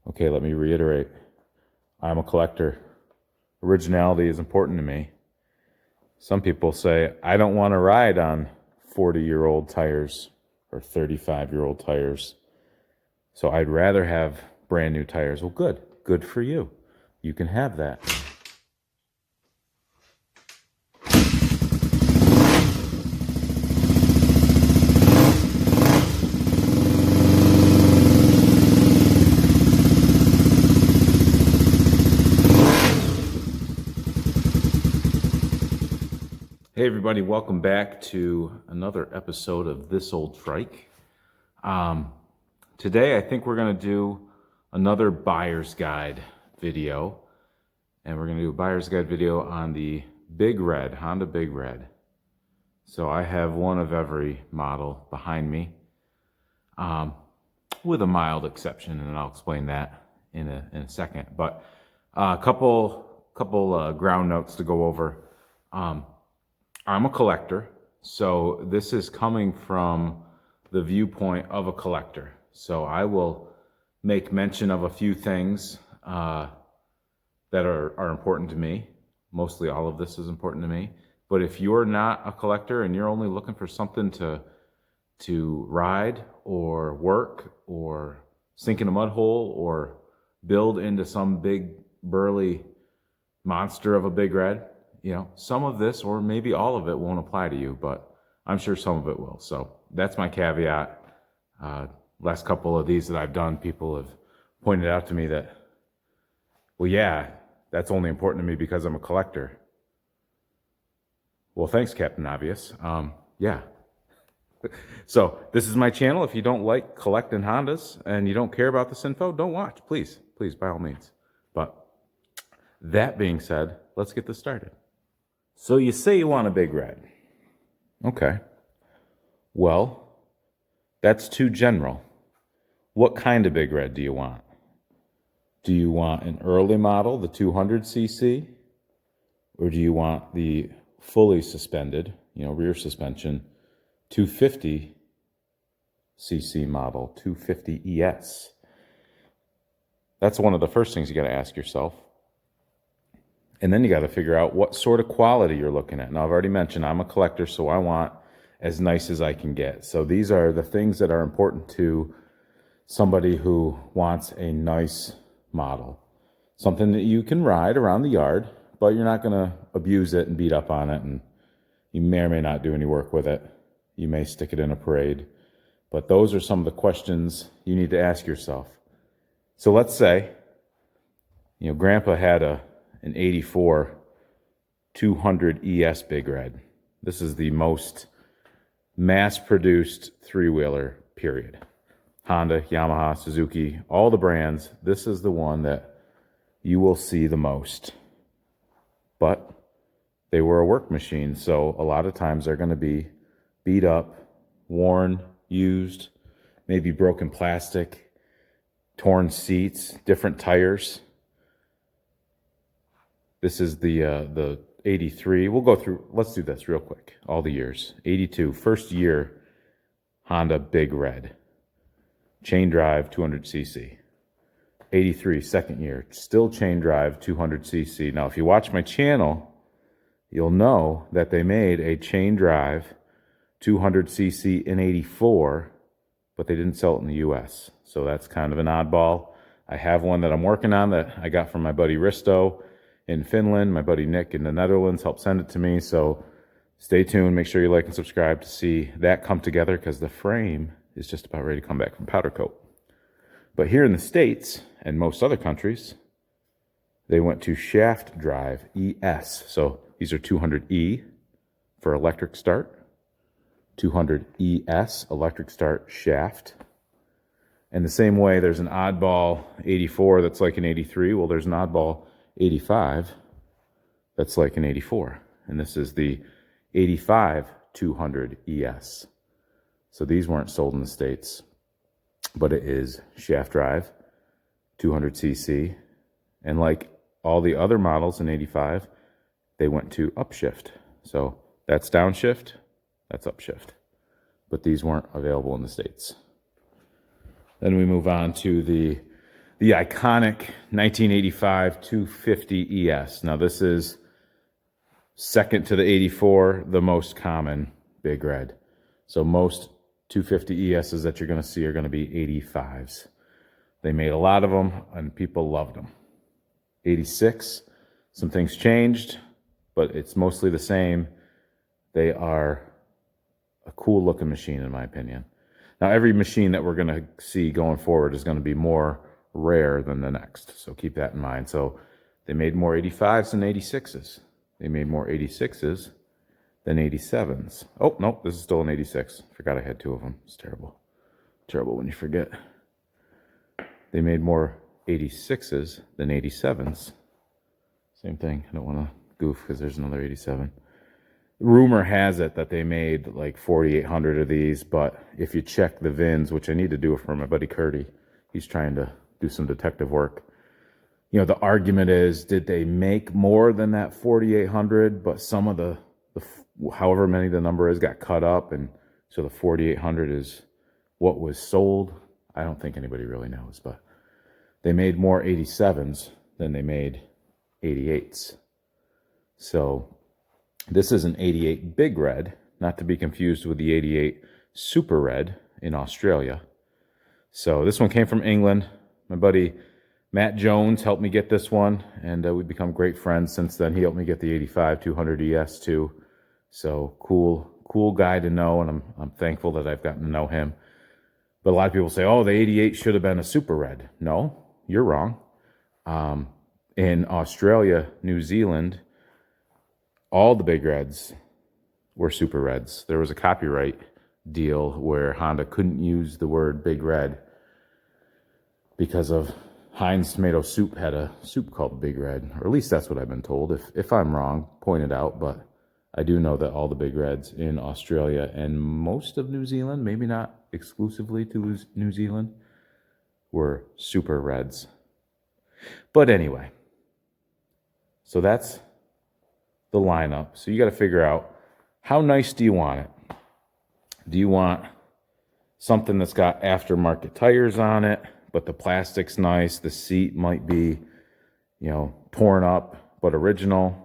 Okay, let me reiterate. I'm a collector. Originality is important to me. Some people say, I don't want to ride on 40-year-old tires or 35-year-old tires. So I'd rather have brand new tires. Well, good. Good for you. You can have that. Hey everybody, welcome back to another episode of This Old Trike. Today I think we're going to do another buyer's guide video. And we're going to do a buyer's guide video on the Big Red, Honda Big Red. So I have one of every model behind me, with a mild exception, and I'll explain that in a second. But a couple ground notes to go over. I'm a collector, so this is coming from the viewpoint of a collector. So I will make mention of a few things that are important to me. Mostly all of this is important to me. But if you're not a collector and you're only looking for something to ride or work or sink in a mud hole or build into some big burly monster of a Big Red, you know, some of this, or maybe all of it, won't apply to you, but I'm sure some of it will. So that's my caveat. Last couple of these that I've done, people have pointed out to me that, well, yeah, that's only important to me because I'm a collector. Well, thanks, Captain Obvious. Yeah. So this is my channel. If you don't like collecting Hondas and you don't care about this info, don't watch, please, by all means. But that being said, let's get this started. So you say you want a Big Red. Okay. Well, that's too general. What kind of Big Red do you want? Do you want an early model, the 200cc? Or do you want the fully suspended, rear suspension, 250cc model, 250ES? That's one of the first things you got to ask yourself. And then you got to figure out what sort of quality you're looking at. Now, I've already mentioned I'm a collector, so I want as nice as I can get. So these are the things that are important to somebody who wants a nice model. Something that you can ride around the yard, but you're not going to abuse it and beat up on it, and you may or may not do any work with it. You may stick it in a parade. But those are some of the questions you need to ask yourself. So let's say, Grandpa had an 84 200ES Big Red. This is the most mass-produced three-wheeler, period. Honda, Yamaha, Suzuki, all the brands, this is the one that you will see the most. But they were a work machine, so a lot of times they're going to be beat up, worn, used, maybe broken plastic, torn seats, different tires. This is the 83. We'll go through, let's do this real quick, all the years. 82, first year, Honda Big Red. Chain drive, 200cc. 83, second year, still chain drive, 200cc. Now, if you watch my channel, you'll know that they made a chain drive, 200cc in 84, but they didn't sell it in the US. So that's kind of an oddball. I have one that I'm working on that I got from my buddy Risto in Finland. My buddy Nick in the Netherlands helped send it to me. So stay tuned. Make sure you like and subscribe to see that come together, because the frame is just about ready to come back from powder coat. But here in the States and most other countries, they went to shaft drive, ES. So these are 200E for electric start, 200ES, electric start shaft. And the same way, there's an oddball 84 that's like an 83. Well, there's an oddball 85 that's like an 84. And this is the 85 200ES. So these weren't sold in the States, but it is shaft drive, 200cc. And like all the other models in 85, they went to upshift. So that's downshift, that's upshift. But these weren't available in the States. Then we move on to the the iconic 1985 250ES. Now this is second to the 84, the most common Big Red. So most 250ESs that you're going to see are going to be 85s. They made a lot of them, and people loved them. 86, some things changed, but it's mostly the same. They are a cool looking machine, in my opinion. Now, every machine that we're going to see going forward is going to be more rare than the next, so keep that in mind. So they made more 85s than 86s. They made more 86s than 87s. Oh, no, this is still an 86. Forgot I had two of them. It's terrible. Terrible when you forget. They made more 86s than 87s. Same thing. I don't want to goof because there's another 87. Rumor has it that they made like 4,800 of these, but if you check the VINs, which I need to do for my buddy Curdy, he's trying to do some detective work. You know, the argument is, did they make more than that 4,800, but some of the however many the number is got cut up, and so the 4,800 is what was sold? I don't think anybody really knows, but they made more 87s than they made 88s. So this is an 88 Big Red, not to be confused with the 88 Super Red in Australia. So this one came from England. My buddy Matt Jones helped me get this one, and we've become great friends since then. He helped me get the 85-200ES too. So cool guy to know, and I'm thankful that I've gotten to know him. But a lot of people say, oh, the 88 should have been a Super Red. No, you're wrong. In Australia, New Zealand, all the Big Reds were Super Reds. There was a copyright deal where Honda couldn't use the word Big Red because of Heinz tomato soup had a soup called Big Red, or at least that's what I've been told. If I'm wrong, point it out, but I do know that all the Big Reds in Australia and most of New Zealand, maybe not exclusively to New Zealand, were Super Reds. But anyway, so that's the lineup. So you got to figure out, how nice do you want it? Do you want something that's got aftermarket tires on it, but the plastic's nice, the seat might be, you know, torn up but original?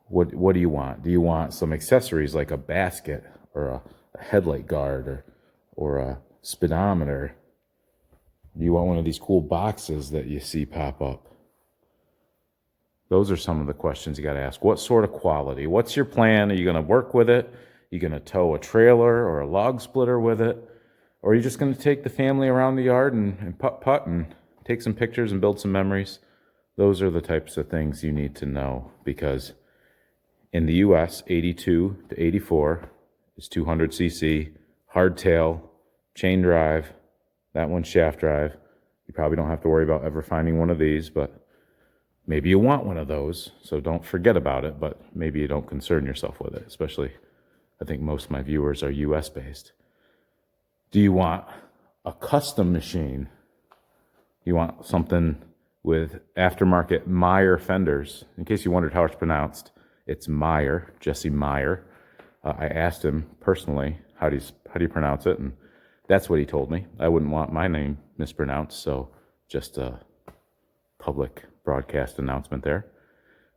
What do you want? Do you want some accessories like a basket or a headlight guard or a speedometer? Do you want one of these cool boxes that you see pop up? Those are some of the questions you got to ask. What sort of quality? What's your plan? Are you going to work with it? Are you going to tow a trailer or a log splitter with it? Or are you just going to take the family around the yard and putt and take some pictures and build some memories? Those are the types of things you need to know, because in the US, 82 to 84 is 200cc, hardtail, chain drive. That one's shaft drive. You probably don't have to worry about ever finding one of these, but maybe you want one of those, so don't forget about it, but maybe you don't concern yourself with it, especially I think most of my viewers are US based. Do you want a custom machine? You want something with aftermarket Meyer fenders? In case you wondered how it's pronounced, it's Meyer, Jesse Meyer. I asked him personally, how do you pronounce it? And that's what he told me. I wouldn't want my name mispronounced, so just a public broadcast announcement there.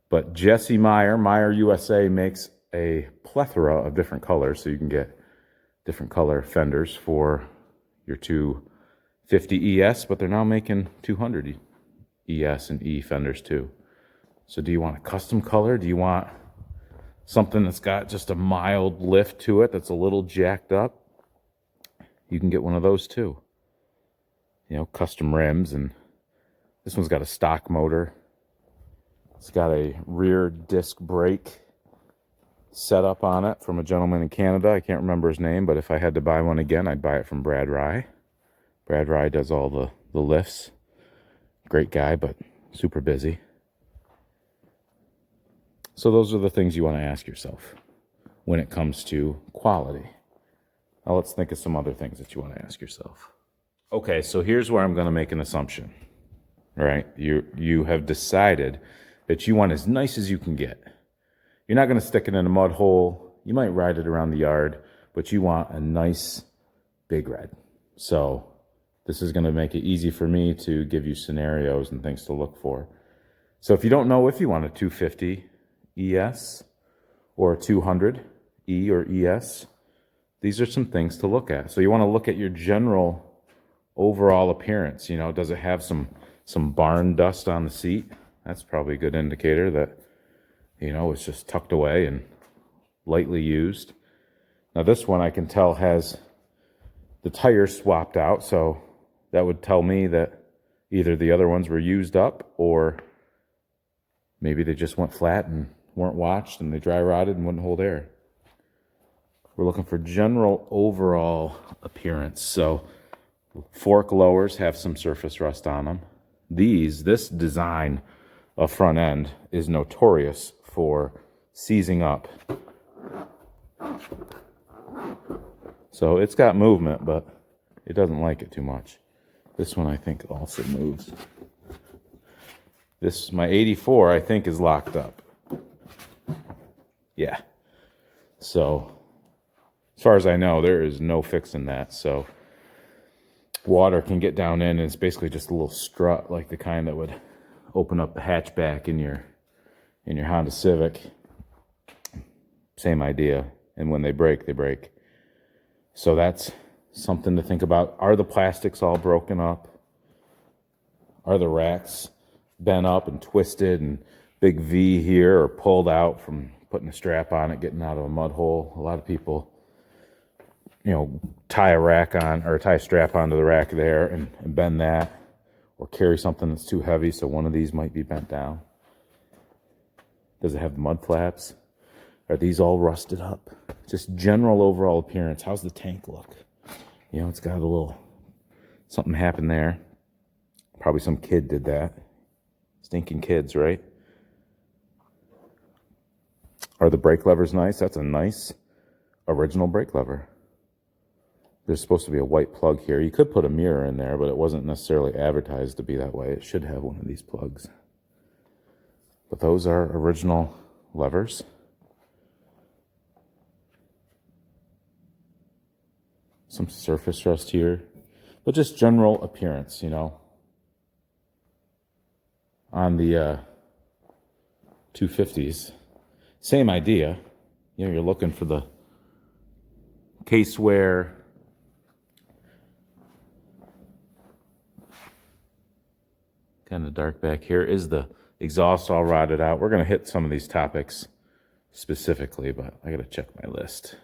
But Jesse Meyer, Meyer USA, makes a plethora of different colors, so you can get different color fenders for your 250ES, but they're now making 200ES and E fenders too. So do you want a custom color? Do you want something that's got just a mild lift to it that's a little jacked up? You can get one of those too. You know, custom rims, and this one's got a stock motor. It's got a rear disc brake setup on it from a gentleman in Canada. I can't remember his name, but if I had to buy one again, I'd buy it from Brad Rye. Brad Rye does all the lifts. Great guy, but super busy. So those are the things you want to ask yourself when it comes to quality. Now let's think of some other things that you want to ask yourself. Okay, so here's where I'm going to make an assumption. All right, you have decided that you want as nice as you can get. You're not going to stick it in a mud hole. You might ride it around the yard, but you want a nice Big Red. So this is going to make it easy for me to give you scenarios and things to look for. So if you don't know if you want a 250 ES or a 200 E or ES, these are some things to look at. So you want to look at your general overall appearance. You know, does it have some barn dust on the seat? That's probably a good indicator that, you know, it's just tucked away and lightly used. Now this one I can tell has the tires swapped out, so that would tell me that either the other ones were used up or maybe they just went flat and weren't watched and they dry rotted and wouldn't hold air. We're looking for general overall appearance. So fork lowers have some surface rust on them. This design of front end is notorious for seizing up. So it's got movement, but it doesn't like it too much. This one I think also moves. This, my 84, I think is locked up. Yeah. So as far as I know, there is no fixing that. So water can get down in, and it's basically just a little strut, like the kind that would open up the hatchback in your Honda Civic. Same idea. And when they break, they break. So that's something to think about. Are the plastics all broken up? Are the racks bent up and twisted and big V here, or pulled out from putting a strap on it, getting out of a mud hole? A lot of people, you know, tie a rack on or tie a strap onto the rack there and bend that, or carry something that's too heavy, so one of these might be bent down. Does it have mud flaps? Are these all rusted up? Just general overall appearance. How's the tank look? You know, it's got a little something happened there. Probably some kid did that. Stinking kids, right? Are the brake levers nice? That's a nice original brake lever. There's supposed to be a white plug here. You could put a mirror in there, but it wasn't necessarily advertised to be that way. It should have one of these plugs. But those are original levers. Some surface rust here, but just general appearance, you know. On the 250s, same idea. You know, you're looking for the case wear, kind of dark back here. Is the exhaust all rotted out? We're going to hit some of these topics specifically, but I got to check my list.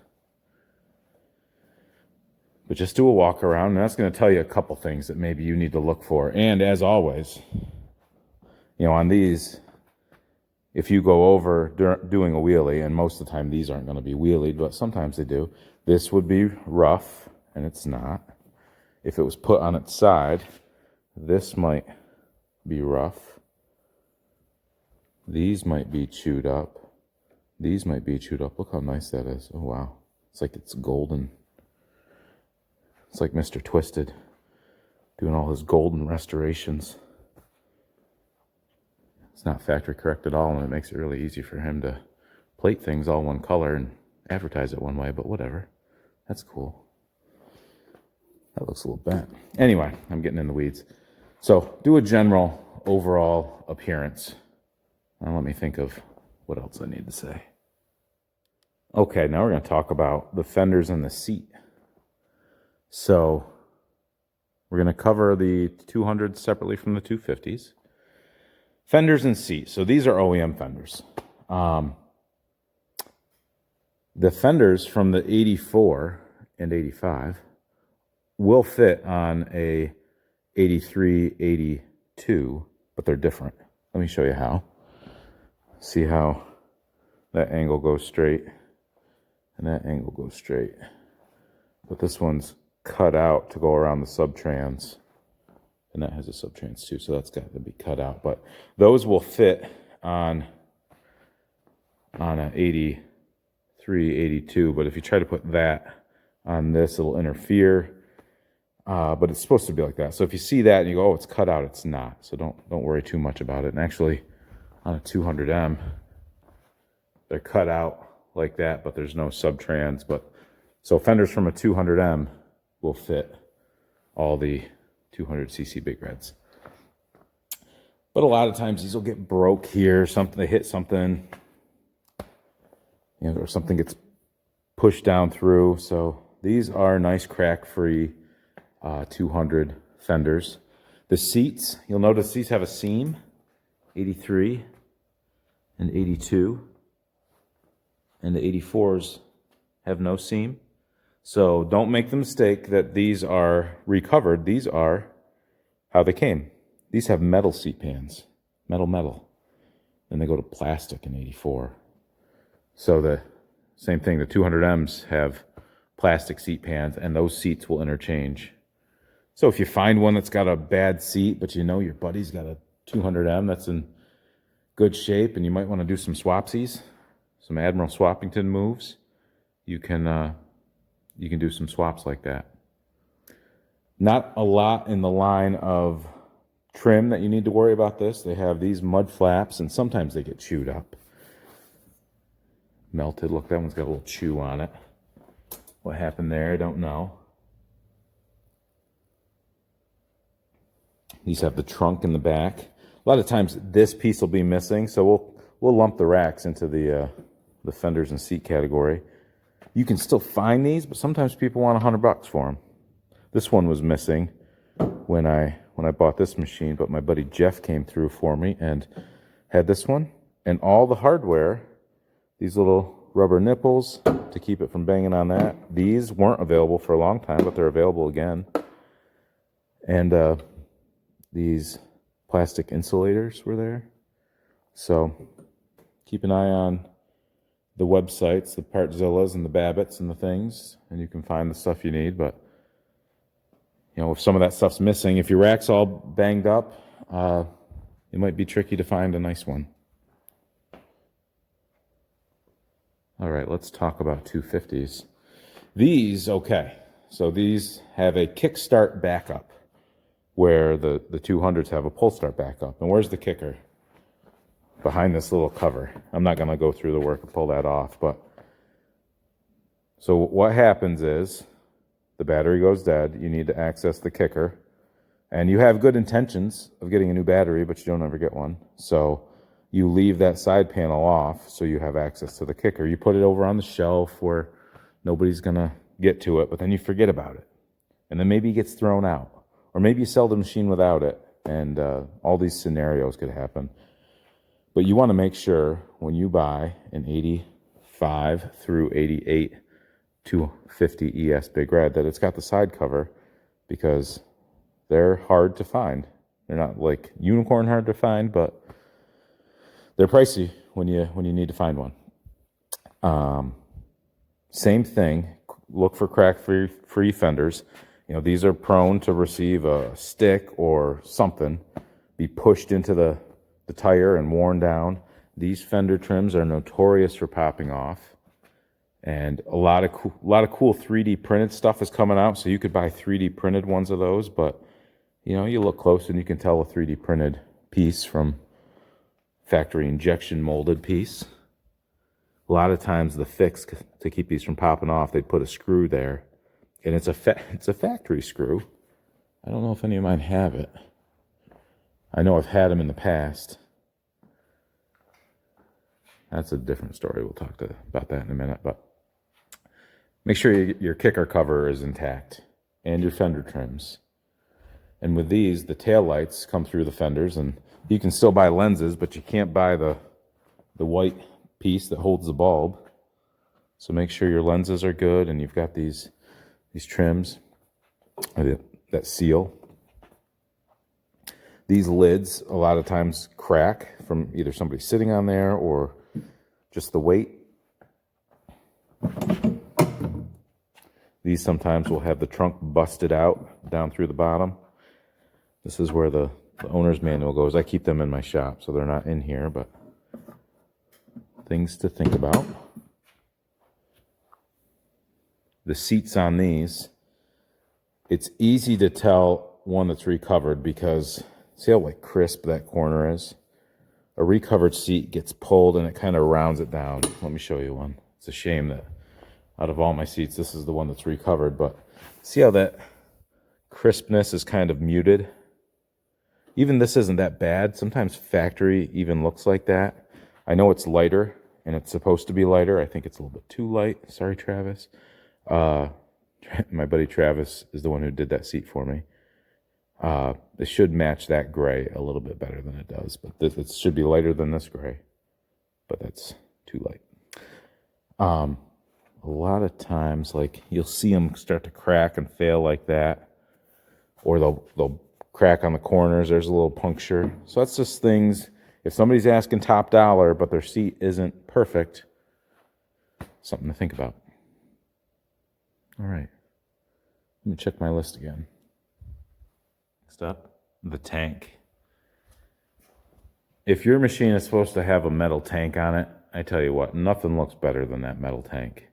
But just do a walk around, and that's going to tell you a couple things that maybe you need to look for. And as always, you know, on these, if you go over doing a wheelie, and most of the time these aren't going to be wheelied, but sometimes they do, this would be rough, and it's not. If it was put on its side, this might be rough. These might be chewed up. These might be chewed up. Look how nice that is. Oh, wow. It's like it's golden. It's like Mr. Twisted doing all his golden restorations. It's not factory correct at all, and it makes it really easy for him to plate things all one color and advertise it one way, but whatever. That's cool. That looks a little bent. Anyway, I'm getting in the weeds. So do a general overall appearance. Now let me think of what else I need to say. Okay, now we're going to talk about the fenders and the seat. So we're going to cover the 200s separately from the 250s. Fenders and seat. So these are OEM fenders. The fenders from the 84 and 85 will fit on a 83, 82, but they're different. Let me show you how. See how that angle goes straight and that angle goes straight. But this one's cut out to go around the subtrans, and that has a subtrans too, so that's got to be cut out. But those will fit on an 83, 82, but if you try to put that on this, it'll interfere. But it's supposed to be like that. So if you see that and you go, oh, it's cut out, it's not. So don't worry too much about it. And actually, on a 200M, they're cut out like that, but there's no subtrans. But so fenders from a 200M will fit all the 200cc big reds. But a lot of times these will get broke here, something, they hit something, or something gets pushed down through. So these are nice crack-free 200 fenders. The seats, you'll notice these have a seam, 83 and 82, and the 84s have no seam. So don't make the mistake that these are recovered. These are how they came. These have metal seat pans, metal. Then they go to plastic in 84. So the same thing, the 200Ms have plastic seat pans, and those seats will interchange. So if you find one that's got a bad seat, but you know your buddy's got a 200M that's in good shape, and you might want to do some swapsies, some Admiral Swappington moves, you can do some swaps like that. Not a lot in the line of trim that you need to worry about this. They have these mud flaps, and sometimes they get chewed up. Melted. Look, that one's got a little chew on it. What happened there, I don't know. These have the trunk in the back. A lot of times this piece will be missing, so we'll lump the racks into the fenders and seat category. You can still find these, but sometimes people want $100 for them. This one was missing when I bought this machine, but my buddy Jeff came through for me and had this one. And all the hardware, these little rubber nipples to keep it from banging on that, these weren't available for a long time, but they're available again. And these plastic insulators were there. So keep an eye on the websites, the Partzillas and the Babbitts and the things, and you can find the stuff you need. But if some of that stuff's missing, if your rack's all banged up, it might be tricky to find a nice one. All right, let's talk about 250s. These, okay, so these have a kickstart backup, where the 200s have a pull start backup. And where's the kicker? Behind this little cover. I'm not going to go through the work and pull that off, but so what happens is the battery goes dead. You need to access the kicker, and you have good intentions of getting a new battery, but you don't ever get one. So you leave that side panel off so you have access to the kicker. You put it over on the shelf where nobody's going to get to it, but then you forget about it. And then maybe it gets thrown out. Or maybe you sell the machine without it, and all these scenarios could happen. But you want to make sure when you buy an 85 through 88 250ES Big Red that it's got the side cover, because they're hard to find. They're not like unicorn hard to find, but they're pricey when you need to find one. Same thing, look for crack-free fenders. These are prone to receive a stick or something, be pushed into the tire and worn down. These fender trims are notorious for popping off. And a lot of cool 3D printed stuff is coming out, so you could buy 3D printed ones of those, but you look close and you can tell a 3D printed piece from factory injection molded piece. A lot of times the fix to keep these from popping off, they put a screw there. And it's a factory screw. I don't know if any of mine have it. I know I've had them in the past. That's a different story. We'll talk about that in a minute. But make sure your kicker cover is intact and your fender trims. And with these, the tail lights come through the fenders, and you can still buy lenses, but you can't buy the white piece that holds the bulb. So make sure your lenses are good, and you've got these trims that seal. These lids a lot of times crack from either somebody sitting on there or just the weight. These sometimes will have the trunk busted out down through the bottom. This is where the owner's manual goes. I keep them in my shop, so they're not in here, but things to think about. The seats on these, it's easy to tell one that's recovered because see how crisp that corner is? A recovered seat gets pulled and it kind of rounds it down. Let me show you one. It's a shame that out of all my seats, this is the one that's recovered, but see how that crispness is kind of muted. Even this isn't that bad. Sometimes factory even looks like that. I know it's lighter, and it's supposed to be lighter. I think it's a little bit too light. Sorry, Travis. My buddy Travis is the one who did that seat for me. It should match that gray a little bit better than it does, but it should be lighter than this gray, but that's too light. A lot of times, like, you'll see them start to crack and fail like that, or they'll crack on the corners. There's a little puncture. So that's just things. If somebody's asking top dollar, but their seat isn't perfect, something to think about. All right. Let me check my list again. Next up, the tank. If your machine is supposed to have a metal tank on it, I tell you what, nothing looks better than that metal tank.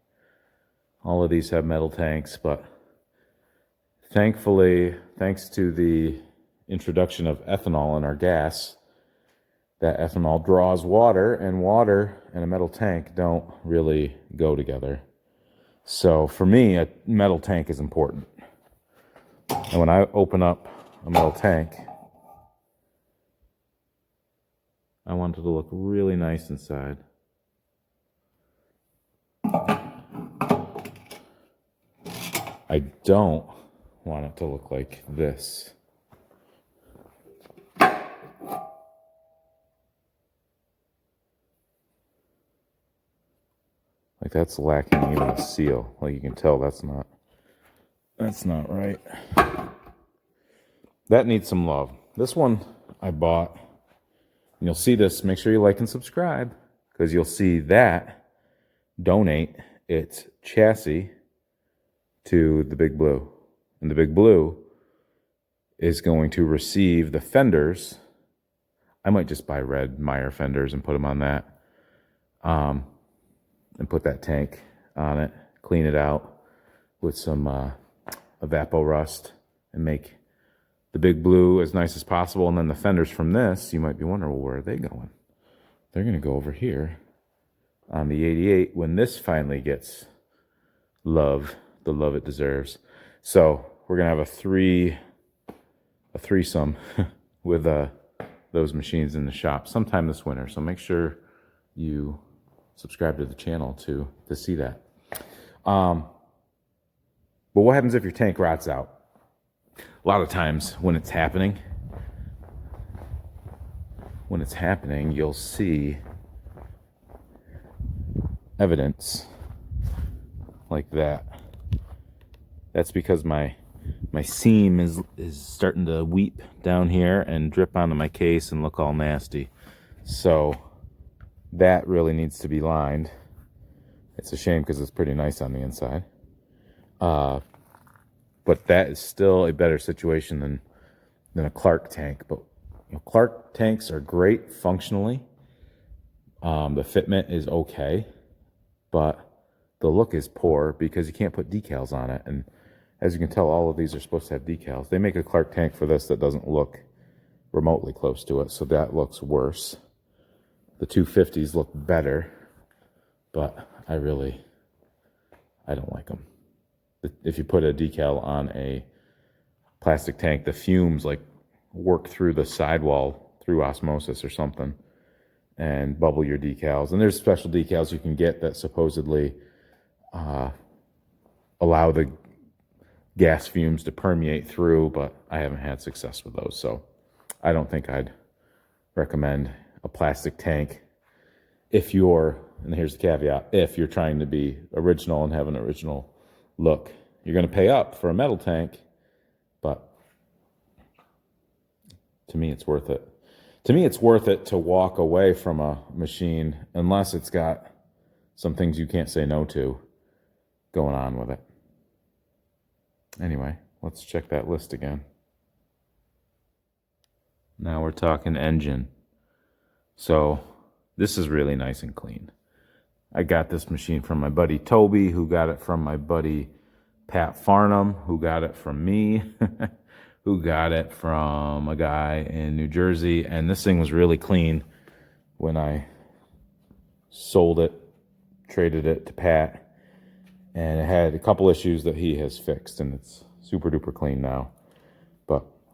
All of these have metal tanks, but thankfully, thanks to the introduction of ethanol in our gas, that ethanol draws water, and water and a metal tank don't really go together. So for me, a metal tank is important. And when I open up a metal tank, I want it to look really nice inside. I don't want it to look like this. Like, that's lacking even a seal. Like, you can tell that's not right. That needs some love. This one I bought, and you'll see this. Make sure you like and subscribe, because you'll see that donate its chassis to the Big Blue. And the Big Blue is going to receive the fenders. I might just buy red Meyer fenders and put them on that. And put that tank on it, clean it out with some Evapor Rust, and make the Big Blue as nice as possible. And then the fenders from this, you might be wondering, well, where are they going? They're going to go over here on the 88 when this finally gets the love it deserves. So we're going to have a threesome with those machines in the shop sometime this winter. So make sure you subscribe to the channel to see that. But what happens if your tank rots out? A lot of times when it's happening, you'll see evidence like that. That's because my seam is starting to weep down here and drip onto my case and look all nasty. So that really needs to be lined. It's a shame because it's pretty nice on the inside. But that is still a better situation than a Clark tank. But Clark tanks are great functionally. The fitment is okay, but the look is poor because you can't put decals on it. And as you can tell, all of these are supposed to have decals. They make a Clark tank for this that doesn't look remotely close to it, so that looks worse. The 250s look better, but I don't like them. If you put a decal on a plastic tank, the fumes like work through the sidewall through osmosis or something and bubble your decals. And there's special decals you can get that supposedly allow the gas fumes to permeate through, but I haven't had success with those, so I don't think I'd recommend a plastic tank if you're, and here's the caveat, if you're trying to be original and have an original look. You're going to pay up for a metal tank, but to me it's worth it. To me it's worth it to walk away from a machine unless it's got some things you can't say no to going on with it. Anyway, let's check that list again. Now we're talking engine. So this is really nice and clean. I got this machine from my buddy Toby, who got it from my buddy Pat Farnham, who got it from me, who got it from a guy in New Jersey. And this thing was really clean when I sold it, traded it to Pat. And it had a couple issues that he has fixed, and it's super duper clean now.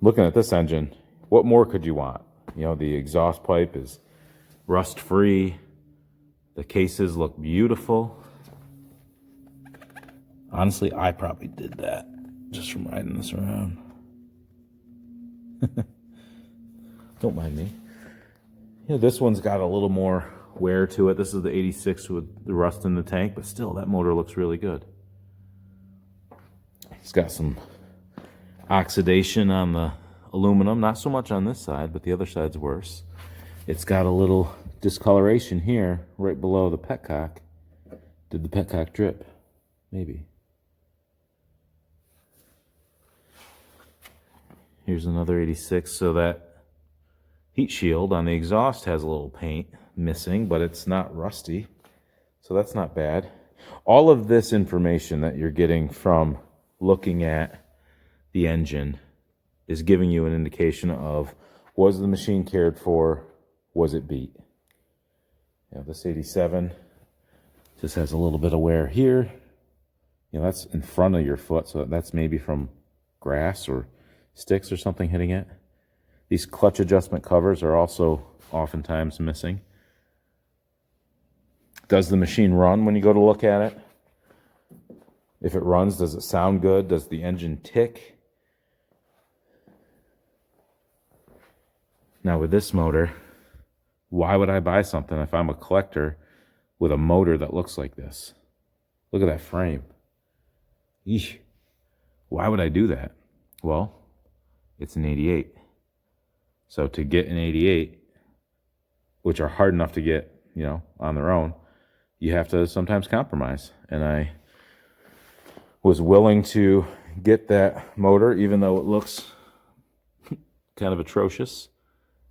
looking at this engine, what more could you want? You know, the exhaust pipe is rust free. The cases look beautiful. Honestly, I probably did that just from riding this around. Don't mind me. You know, this one's got a little more wear to it. This is the 86 with the rust in the tank, but still, that motor looks really good. It's got some oxidation on the aluminum, not so much on this side, but the other side's worse. It's got a little discoloration here, right below the petcock. Did the petcock drip? Maybe. Here's another 86, so that heat shield on the exhaust has a little paint missing, but it's not rusty, so that's not bad. All of this information that you're getting from looking at the engine is giving you an indication of, was the machine cared for, was it beat? You know, this 87 just has a little bit of wear here. You know, that's in front of your foot, so that's maybe from grass or sticks or something hitting it. These clutch adjustment covers are also oftentimes missing. Does the machine run when you go to look at it? If it runs, does it sound good? Does the engine tick? Now with this motor, why would I buy something if I'm a collector with a motor that looks like this? Look at that frame. Eesh. Why would I do that? Well, it's an 88. So to get an 88, which are hard enough to get, you know, on their own, you have to sometimes compromise. And I was willing to get that motor, even though it looks kind of atrocious,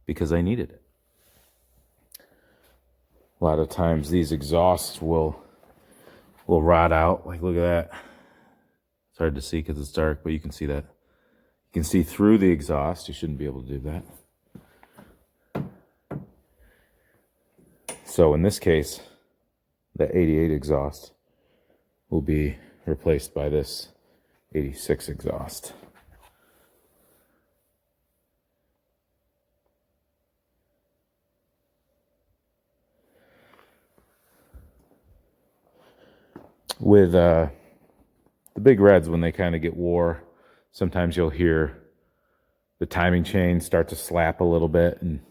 because I needed it. A lot of times these exhausts will rot out. Like, look at that. It's hard to see because it's dark, but you can see that. You can see through the exhaust. You shouldn't be able to do that. So in this case, the 88 exhaust will be replaced by this 86 exhaust. With the big reds, when they kind of get wore, sometimes you'll hear the timing chain start to slap a little bit, and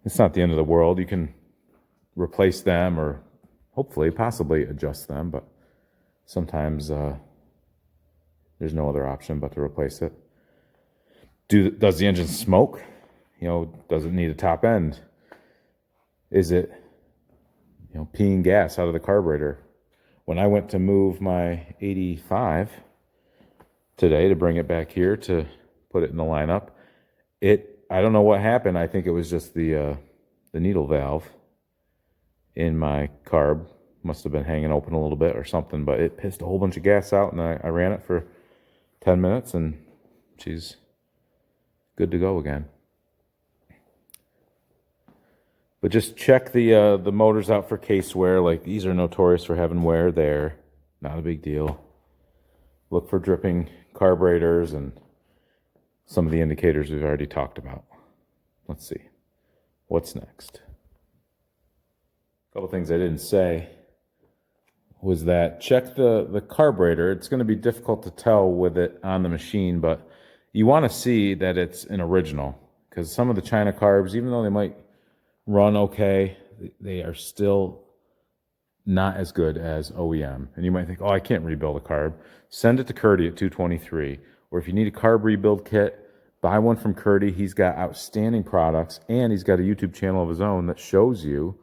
it's not the end of the world. You can replace them or hopefully, possibly adjust them, but sometimes there's no other option but to replace it. Does the engine smoke? You know, does it need a top end? Is it, you know, peeing gas out of the carburetor? When I went to move my 85 today to bring it back here to put it in the lineup, I don't know what happened. I think it was just the needle valve in my carb must have been hanging open a little bit or something, but it pissed a whole bunch of gas out, and I ran it for 10 minutes, and she's good to go again. But just check the motors out for case wear. Like, these are notorious for having wear there. Not a big deal. Look for dripping carburetors and some of the indicators we've already talked about. Let's see. What's next? A couple things I didn't say was that check the carburetor. It's going to be difficult to tell with it on the machine, but you want to see that it's an original, because some of the China carbs, even though they might run okay, they are still not as good as OEM. And you might think, oh, I can't rebuild a carb. Send it to Curdy at 223. Or if you need a carb rebuild kit, buy one from Curdy. He's got outstanding products, and he's got a YouTube channel of his own that shows you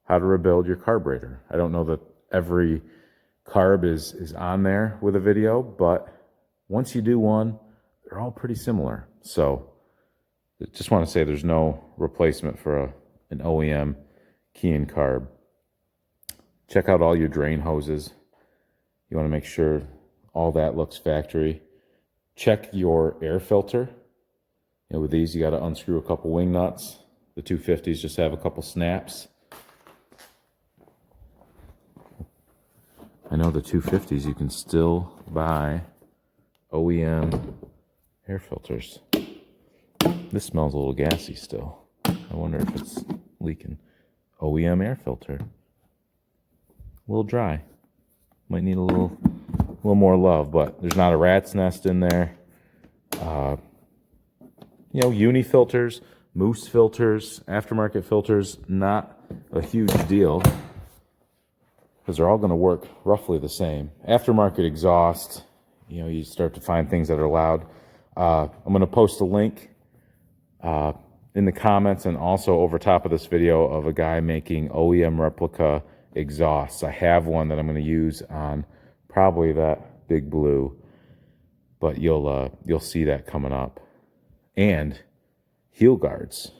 how to rebuild your carburetor. I don't know that every carb is on there with a video, but once you do one, they're all pretty similar. So just want to say there's no replacement for an OEM key and carb. Check out all your drain hoses. You want to make sure all that looks factory. Check your air filter. You know, with these, you got to unscrew a couple wing nuts. The 250s just have a couple snaps. I know the 250s you can still buy OEM Air filters. This smells a little gassy still. I wonder if it's leaking. OEM air filter. A little dry. Might need a little more love, but there's not a rat's nest in there. You know, uni filters, moose filters, aftermarket filters, not a huge deal because they're all going to work roughly the same. Aftermarket exhaust, you know, you start to find things that are loud. I'm going to post a link in the comments and also over top of this video of a guy making OEM replica exhausts. I have one that I'm going to use on probably that Big Blue, but you'll see that coming up. And heel guards.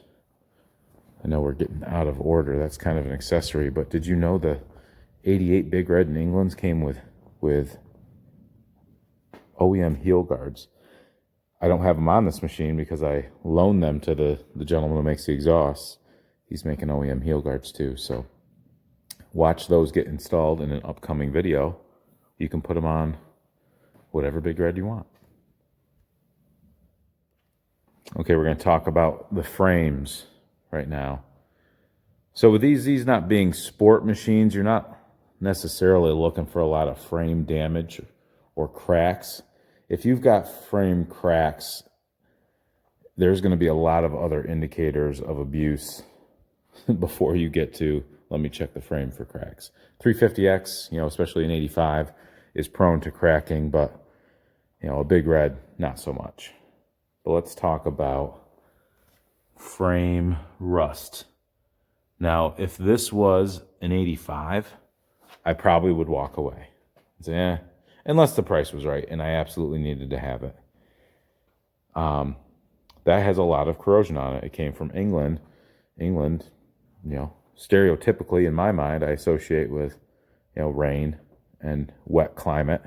I know we're getting out of order. That's kind of an accessory, but did you know the 88 Big Red in England's came with OEM heel guards? I don't have them on this machine because I loaned them to the gentleman who makes the exhausts. He's making OEM heel guards too, so watch those get installed in an upcoming video. You can put them on whatever Big Red you want. Okay, we're going to talk about the frames right now. So with these not being sport machines, you're not necessarily looking for a lot of frame damage or cracks. If you've got frame cracks, there's going to be a lot of other indicators of abuse before you get to, let me check the frame for cracks. 350X, you know, especially in 85, is prone to cracking, but, you know, a Big Red, not so much. But let's talk about frame rust. Now, if this was an 85, I probably would walk away. Say, eh, unless the price was right and I absolutely needed to have it. That has a lot of corrosion on it. It came from England. England, you know, stereotypically in my mind, I associate with, you know, rain and wet climate.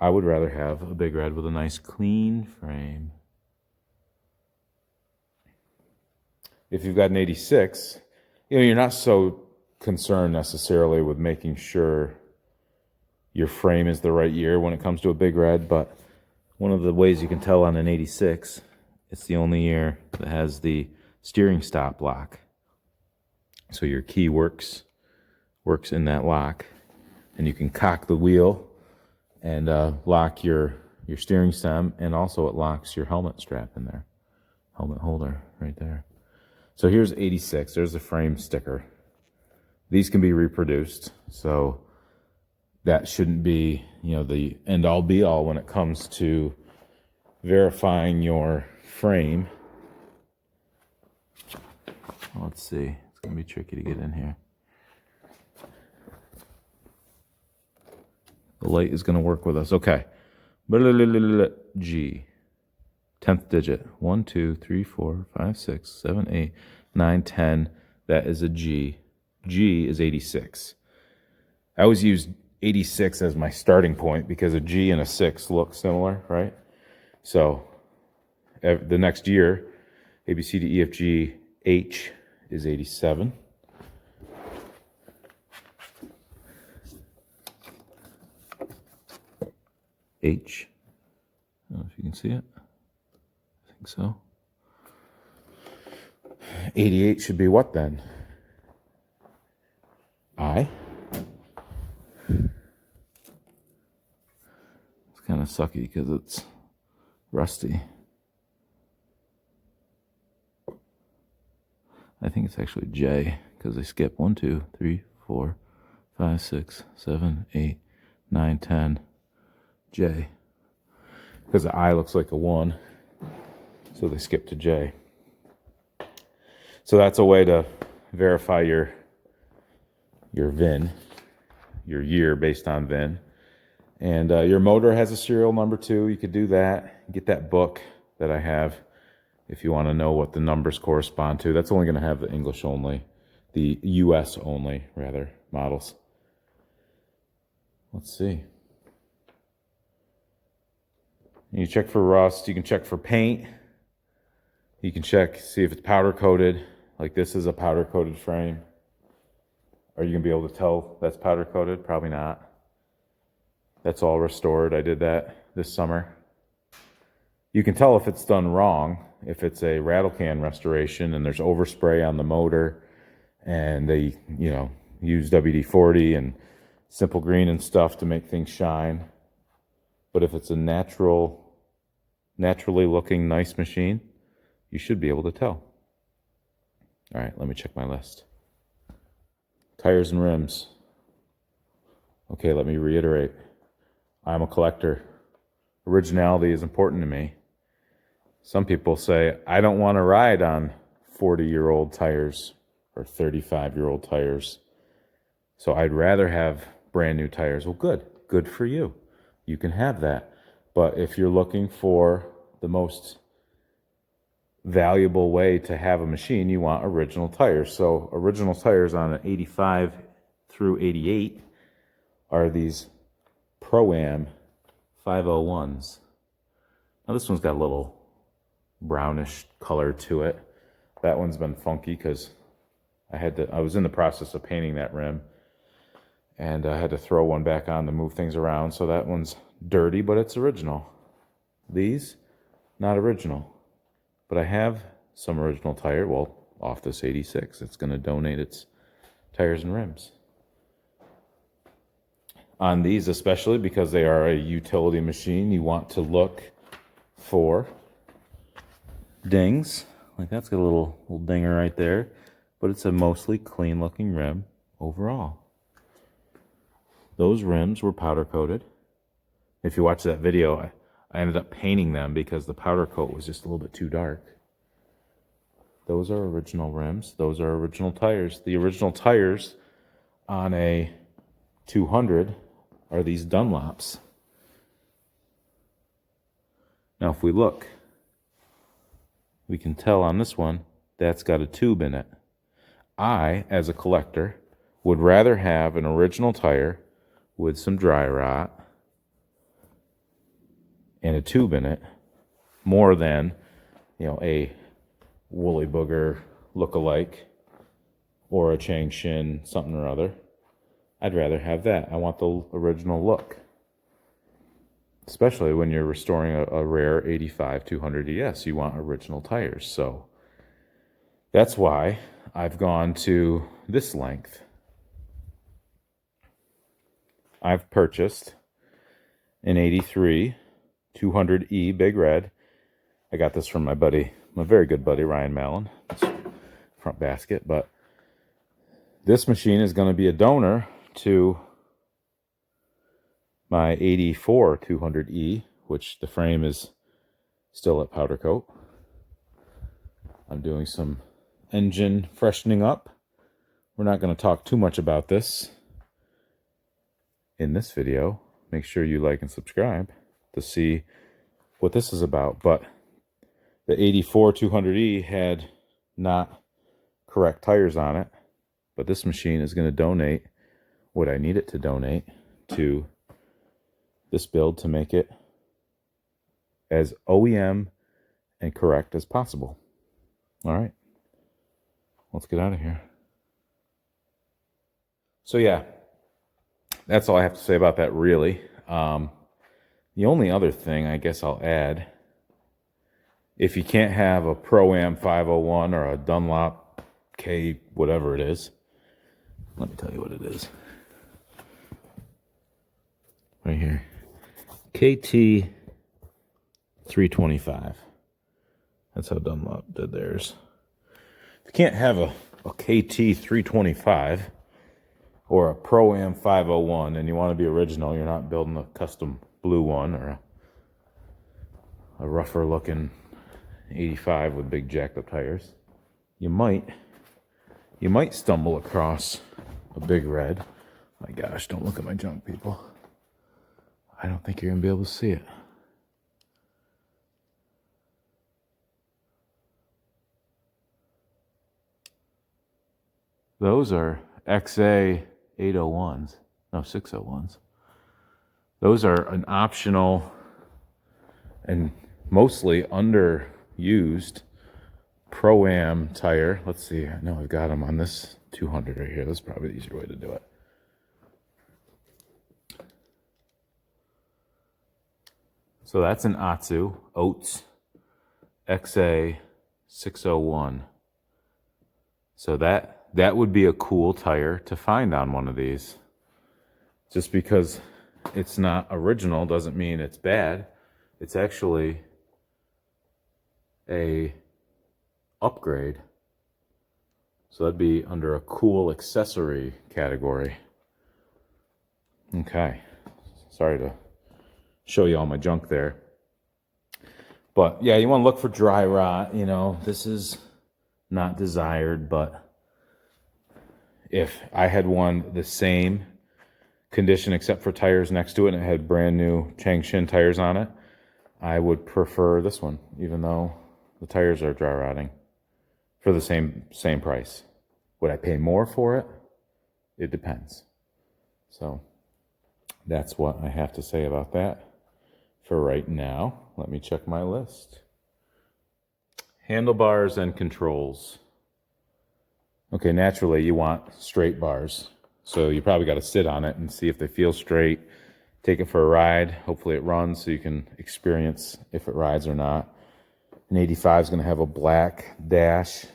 I would rather have a Big Red with a nice clean frame. If you've got an 86, you know, you're not so concerned necessarily with making sure your frame is the right year when it comes to a Big Red, but one of the ways you can tell on an 86, it's the only year that has the steering stop lock. So your key works in that lock, and you can cock the wheel and lock your steering stem, and also it locks your helmet strap in there. Helmet holder right there. So here's 86. There's a frame sticker. These can be reproduced, so that shouldn't be, you know, the end-all be-all when it comes to verifying your frame. Let's see. It's going to be tricky to get in here. The light is going to work with us. Okay. G. 10th digit. 1, 2, 3, 4, 5, 6, 7, 8, 9, 10. That is a G. G is 86. I always use 86 as my starting point because a G and a 6 look similar, right? So the next year, A, B, C, D, E, F, G, H is 87. H. I don't know if you can see it. I think so. 88 should be what then? I. It's kind of sucky because it's rusty. I think it's actually J because they skip 1, 2, 3, 4, 5, 6, 7, 8, 9, 10. J. Because the I looks like a 1. So they skip to J. So that's a way to verify your VIN, your year based on VIN. And your motor has a serial number too. You could do that. Get that book that I have if you want to know what the numbers correspond to. That's only going to have the English only, the US only, rather, models. Let's see. You check for rust. You can check for paint. You can check, see if it's powder coated. Like this is a powder coated frame. Are you going to be able to tell that's powder coated? Probably not. That's all restored. I did that this summer. You can tell if it's done wrong, if it's a rattle can restoration and there's overspray on the motor and they, use WD-40 and Simple Green and stuff to make things shine. But if it's a naturally looking nice machine, you should be able to tell. All right, let me check my list. Tires and rims. Okay, let me reiterate. I'm a collector. Originality is important to me. Some people say, I don't want to ride on 40-year-old tires or 35-year-old tires. So I'd rather have brand new tires. Well, good for you. You can have that. But if you're looking for the most valuable way to have a machine, you want original tires. So original tires on an 85 through 88 are these Pro-Am 501s. Now this one's got a little brownish color to it. That one's been funky because I was in the process of painting that rim, and I had to throw one back on to move things around. So that one's dirty, but it's original. These, not original. But I have some original tire, well, off this 86. It's going to donate its tires and rims. On these especially, because they are a utility machine, you want to look for dings. Like that's got a little dinger right there. But it's a mostly clean looking rim overall. Those rims were powder coated. If you watch that video, I ended up painting them because the powder coat was just a little bit too dark. Those are original rims. Those are original tires. The original tires on a 200 are these Dunlops. Now if we look, we can tell on this one, that's got a tube in it. I, as a collector, would rather have an original tire with some dry rot and a tube in it more than, a Woolly Booger look-alike or a Changshin something or other. I'd rather have that. I want the original look. Especially when you're restoring a rare 200ES, you want original tires. So that's why I've gone to this length. I've purchased an 200E Big Red. I got this from my very good buddy, Ryan Mallon. Front basket. But this machine is going to be a donor to my 200E, which the frame is still at powder coat. I'm doing some engine freshening up. We're not going to talk too much about this in this video. Make sure you like and subscribe to see what this is about. But the 200E had not correct tires on it, but this machine is going to donate what I need it to donate to this build to make it as OEM and correct as possible. All right, let's get out of here. So yeah, that's all I have to say about that, really. The only other thing I guess I'll add, if you can't have a Pro-Am 501 or a Dunlop K whatever it is, let me tell you what it is. Right here. KT325. That's how Dunlop did theirs. If you can't have a KT325 or a Pro-Am 501 and you want to be original, you're not building a custom blue one or a rougher looking 85 with big jacked up tires, you might stumble across a Big Red. My gosh, don't look at my junk, people. I don't think you're going to be able to see it. Those are XA 801s. No, 601s. Those are an optional and mostly underused Pro-Am tire. Let's see. I know I've got them on this 200 right here. That's probably the easier way to do it. So that's an Oats XA601. So that would be a cool tire to find on one of these. Just because it's not original doesn't mean it's bad. It's actually a upgrade. So that'd be under a cool accessory category. Okay. Sorry to show you all my junk there. But yeah, you want to look for dry rot. You know, this is not desired, but if I had one the same condition except for tires next to it and it had brand new Changshin tires on it, I would prefer this one, even though the tires are dry rotting, for the same price. Would I pay more for it? It depends. So that's what I have to say about that for right now. Let me check my list. Handlebars and controls. Okay, naturally you want straight bars. So you probably got to sit on it and see if they feel straight. Take it for a ride. Hopefully it runs so you can experience if it rides or not. An 85 is going to have a black dash,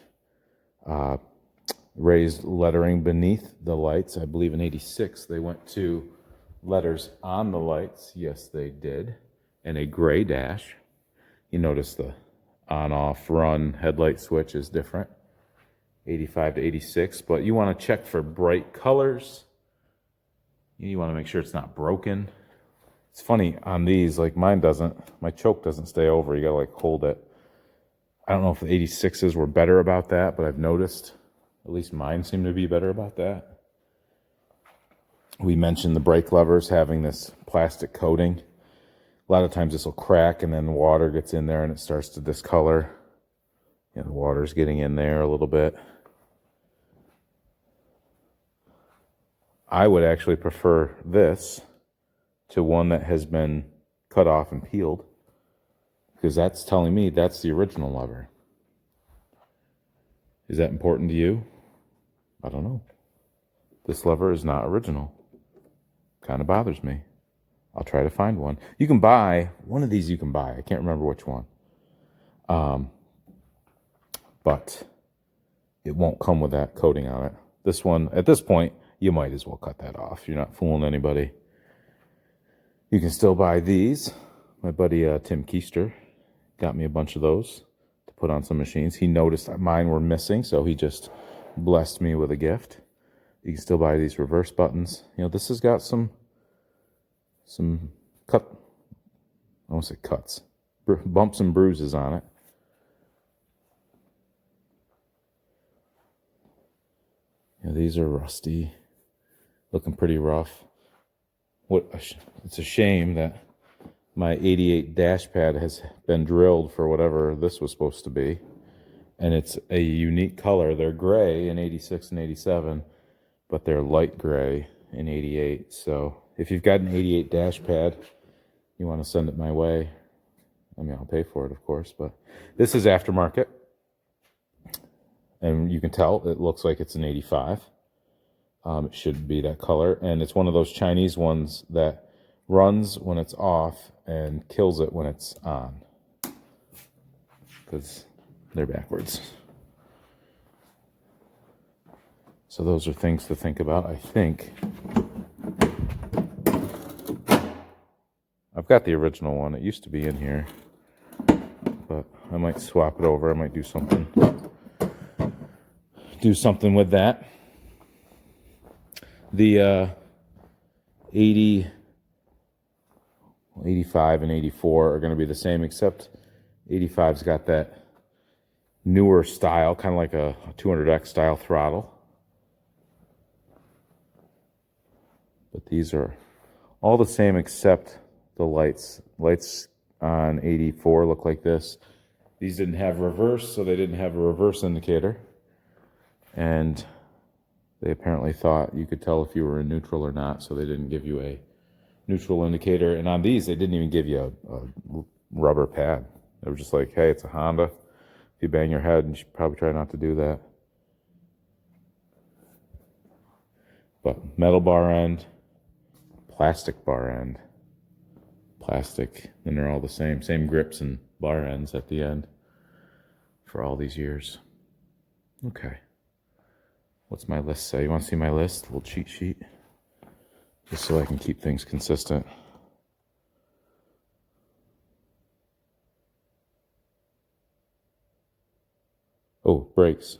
raised lettering beneath the lights. I believe in 86 they went to letters on the lights. Yes, they did. And a gray dash. You notice the on-off run headlight switch is different. 85 to 86, but you want to check for bright colors. You want to make sure it's not broken. It's funny on these, like mine doesn't, my choke doesn't stay over. You got to like hold it. I don't know if the 86s were better about that, but I've noticed at least mine seem to be better about that. We mentioned the brake levers having this plastic coating. A lot of times this will crack and then water gets in there and it starts to discolor. You know, the water's getting in there a little bit. I would actually prefer this to one that has been cut off and peeled, because that's telling me that's the original lever. Is that important to you? I don't know. This lever is not original. Kind of bothers me. I'll try to find one. You can buy one of these. You can buy. I can't remember which one. But it won't come with that coating on it. This one, at this point, you might as well cut that off. You're not fooling anybody. You can still buy these. My buddy Tim Keister got me a bunch of those to put on some machines. He noticed that mine were missing, so he just blessed me with a gift. You can still buy these reverse buttons. You know, this has got some I won't say cuts, bumps and bruises on it. Yeah, these are rusty, looking pretty rough. It's a shame that my 88 dash pad has been drilled for whatever this was supposed to be, and it's a unique color. They're gray in 86 and 87, but they're light gray in 88. So if you've got an 88 dash pad, you want to send it my way. I mean, I'll pay for it, of course, but this is aftermarket. And you can tell it looks like it's an 85. It should be that color. And it's one of those Chinese ones that runs when it's off and kills it when it's on, because they're backwards. So those are things to think about, I think. I've got the original one. It used to be in here, but I might swap it over. I might do something with that. The 80, 85 and 84 are going to be the same, except 85's got that newer style, kind of like a 200X style throttle. But these are all the same except the lights. Lights on 84 look like this. These didn't have reverse, so they didn't have a reverse indicator. And they apparently thought you could tell if you were in neutral or not, so they didn't give you a neutral indicator. And on these, they didn't even give you a rubber pad. They were just like, hey, it's a Honda. If you bang your head, and you should probably try not to do that. But metal bar end, plastic bar end, plastic, and they're all the same grips and bar ends at the end for all these years. Okay. What's my list say? You want to see my list? A little cheat sheet? Just so I can keep things consistent. Oh, brakes.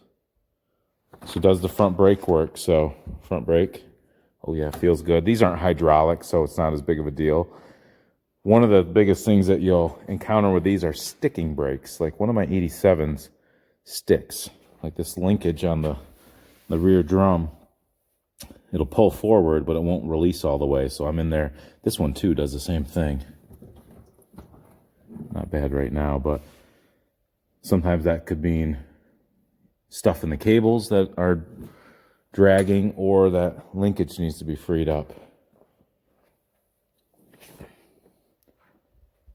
So does the front brake work? So front brake. Oh yeah, feels good. These aren't hydraulic, so it's not as big of a deal. One of the biggest things that you'll encounter with these are sticking brakes. Like one of my 87s sticks. Like this linkage on the rear drum. It'll pull forward, but it won't release all the way. So I'm in there. This one too does the same thing. Not bad right now, but sometimes that could mean stuff in the cables that are dragging, or that linkage needs to be freed up.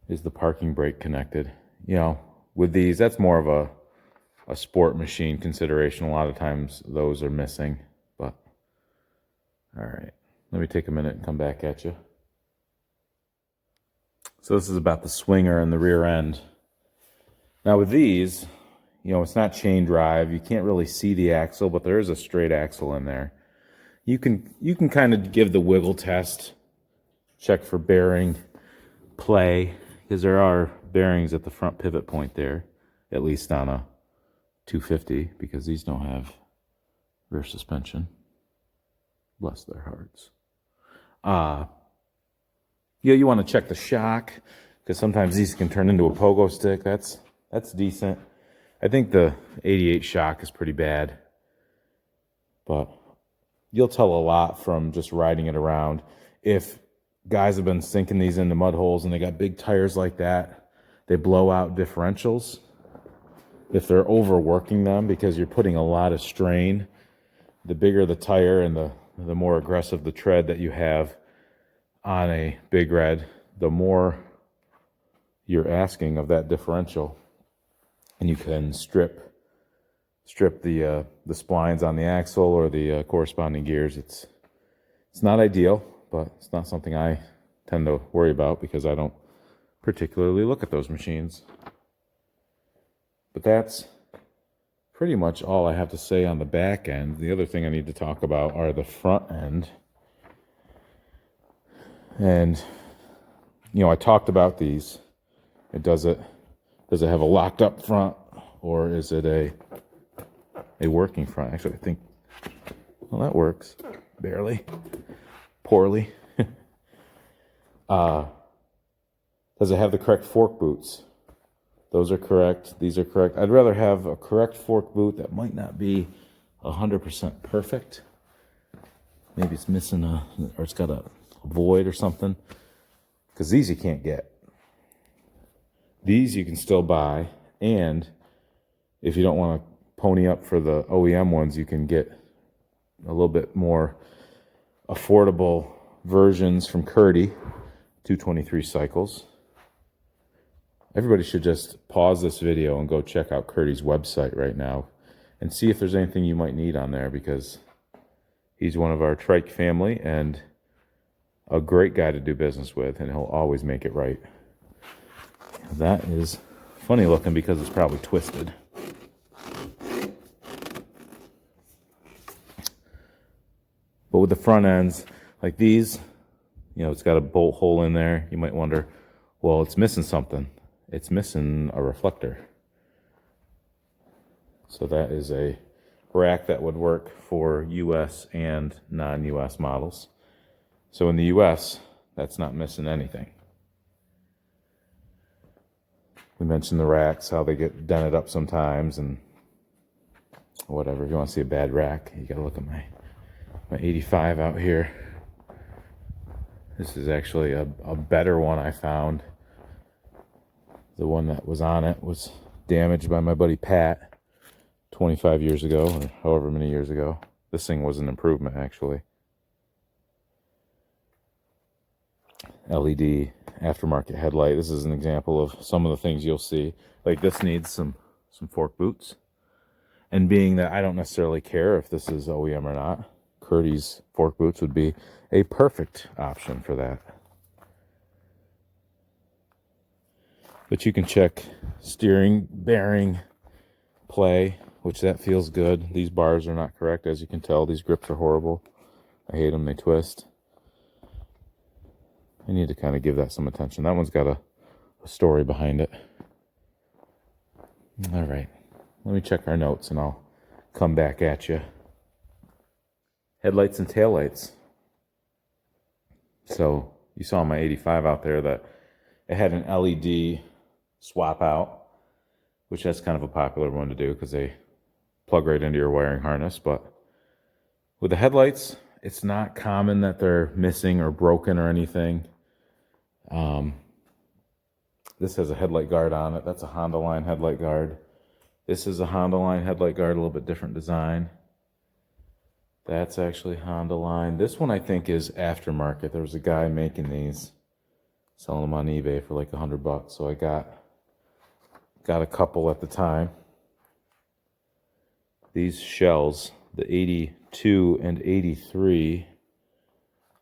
Is the parking brake connected? You know, with these, that's more of a sport machine consideration. A lot of times those are missing, but all right. Let me take a minute and come back at you. So this is about the swinger and the rear end. Now with these, you know, it's not chain drive. You can't really see the axle, but there is a straight axle in there. You can kind of give the wiggle test, check for bearing play, because there are bearings at the front pivot point there, at least on a 250, because these don't have rear suspension. Bless their hearts. Yeah, you want to check the shock, because sometimes these can turn into a pogo stick. That's decent. I think the 88 shock is pretty bad, but you'll tell a lot from just riding it around. If guys have been sinking these into mud holes and they got big tires like that, they blow out differentials. If they're overworking them because you're putting a lot of strain, the bigger the tire and the more aggressive the tread that you have on a big red, the more you're asking of that differential. And you can strip the splines on the axle or the corresponding gears. It's not ideal, but it's not something I tend to worry about because I don't particularly look at those machines. But that's pretty much all I have to say on the back end. The other thing I need to talk about are the front end. And, you know, I talked about these. Does it have a locked up front, or is it a working front? Actually, I think, well, that works. Barely. Poorly. Does it have the correct fork boots? Those are correct. These are correct. I'd rather have a correct fork boot that might not be 100% perfect. Maybe it's missing or it's got a void or something. Because these you can't get. These you can still buy, and if you don't want to pony up for the OEM ones, you can get a little bit more affordable versions from Curdy, 223 cycles. Everybody should just pause this video and go check out Curdy's website right now and see if there's anything you might need on there, because he's one of our Trike family and a great guy to do business with, and he'll always make it right. That is funny looking because it's probably twisted. But with the front ends, like these, you know, it's got a bolt hole in there. You might wonder, well, it's missing something. It's missing a reflector. So that is a rack that would work for US and non-US models. So in the US, that's not missing anything. We mentioned the racks, how they get dented up sometimes and whatever. If you want to see a bad rack, you got to look at my 85 out here. This is actually a better one I found. The one that was on it was damaged by my buddy Pat 25 years ago, or however many years ago. This thing was an improvement, actually. LED aftermarket headlight. This is an example of some of the things you'll see. Like this needs some fork boots. And being that I don't necessarily care if this is OEM or not, Curdy's fork boots would be a perfect option for that. But you can check steering, bearing, play, which that feels good. These bars are not correct, as you can tell. These grips are horrible. I hate them, they twist. I need to kind of give that some attention. That one's got a story behind it. All right, let me check our notes and I'll come back at you. Headlights and taillights. So you saw my 85 out there that it had an LED swap out, which that's kind of a popular one to do because they plug right into your wiring harness. But with the headlights, it's not common that they're missing or broken or anything. This has a headlight guard on it. That's a Honda line headlight guard. This is a Honda line headlight guard, a little bit different design. That's actually Honda line. This one I think is aftermarket. There was a guy making these, selling them on eBay for like $100. So I got a couple at the time. These shells, the 82 and 83,